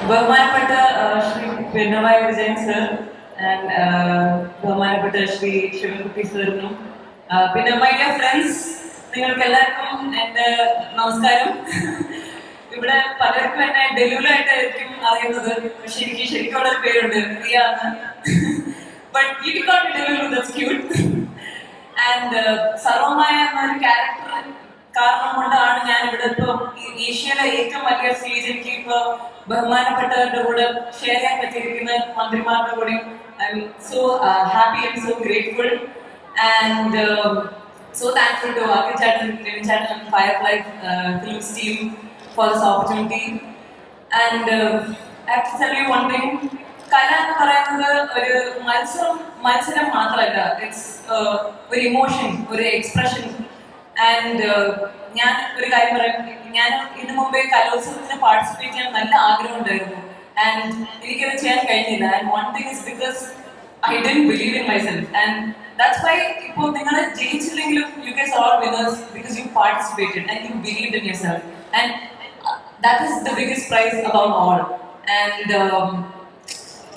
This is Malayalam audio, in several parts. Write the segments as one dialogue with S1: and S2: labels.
S1: ബഹുമാനപ്പെട്ട ശ്രീ പിണറായി വിജയൻ സർ ആൻഡ് ബഹുമാനപ്പെട്ട ശ്രീ ശിവൻകുട്ടി സാറിനും പിന്നെ മൈ ഡിയർ ഫ്രണ്ട്സ്, നിങ്ങൾക്ക് എല്ലാവർക്കും എൻ്റെ നമസ്കാരം. ഇവിടെ പലർക്കും എന്നെ ഡെലുലായിട്ടായിരിക്കും അറിയുന്നത്, പക്ഷെ എനിക്ക് ശരിക്കുള്ള ഒരു പേരുണ്ട്, റിയ എന്ന്. But you can call me delulu, that's cute. And സർവമായ എന്നൊരു ക്യാരക്ടർ കാരണം കൊണ്ടാണ് ഞാൻ ഇവിടെ ഇപ്പോൾ ഏഷ്യയിലെ ഏറ്റവും വലിയ സ്റ്റേജ് എനിക്ക് ഇപ്പോൾ ബഹുമാനപ്പെട്ടവരുടെ കൂടെ ഷെയർ ചെയ്യാൻ പറ്റിയിരിക്കുന്ന മന്ത്രിമാരുടെ കൂടെ I M so happy and so grateful and so thankful to Akil Chattan, Levin Chattan and Firefly Films team for this opportunity. And I have to tell you one thing, കല എന്ന് പറയുന്നത് ഒരു മത്സരം മാത്രമല്ല, ഇറ്റ്സ് ഒരു ഇമോഷൻ, ഒരു എക്സ്പ്രഷൻ. ആൻഡ് ഞാൻ ഒരു കാര്യം പറയാം, ഞാൻ ഇതിനു മുമ്പേ കലോത്സവത്തിന് പാർട്ടിസിപ്പേറ്റ് ചെയ്യാൻ നല്ല ആഗ്രഹം ഉണ്ടായിരുന്നു. ആൻഡ് എനിക്കത് ചെയ്യാൻ കഴിഞ്ഞില്ല. And one thing is because I didn't believe in myself, and that's why ഇപ്പോൾ നിങ്ങൾ ജയിച്ചില്ലെങ്കിലും you guys are all winners because you participated and you believed in yourself, and that is the biggest prize above all. And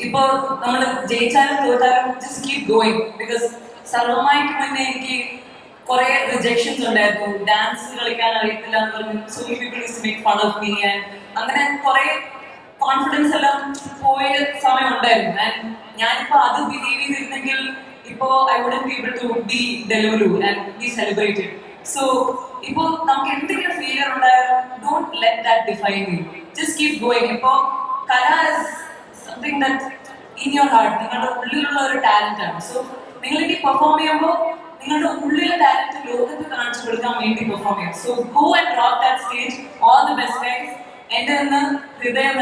S1: ഇപ്പോൾ നമ്മൾ ജയിച്ചാലും തോറ്റാലും just keep going because സർവമായിട്ട് മുന്നേ എനിക്ക് കുറെ റിജക്ഷൻസ് ഉണ്ടായിരുന്നു. ഡാൻസ് കളിക്കാൻ അറിയത്തില്ല എന്ന് പറഞ്ഞു, so many people used to make fun of me, and അങ്ങനെ കുറെ കോൺഫിഡൻസ് എല്ലാം പോയ സമയം ഉണ്ടായിരുന്നു. ആൻഡ് ഞാനിപ്പോ അത് ബിലീവ് ചെയ്തിരുന്നെങ്കിൽ ഇപ്പോ I wouldn't be able to be delulu and be celebrated. So ഇപ്പോ നമുക്ക് എന്തെങ്കിലും ഫെയിലിയർ ഉണ്ടായാലും don't let that define you, just keep going. ഇപ്പോ കല is something that in your heart, നിങ്ങളുടെ ഉള്ളിലുള്ള ഒരു ടാലന്റ് ആണ്. സോ നിങ്ങൾ ഇനി പെർഫോം ചെയ്യുമ്പോൾ നിങ്ങളുടെ ഉള്ളിലെ ടാലന്റ് ലോകത്ത് കാണിച്ചു കൊടുക്കാൻ വേണ്ടി പെർഫോം ചെയ്യാം. So go and rock that stage. All the best guys. എന്റെ നിന്ന് ഹൃദയം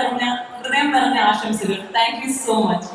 S1: നിറഞ്ഞ ആശംസകൾ. Thank you so much.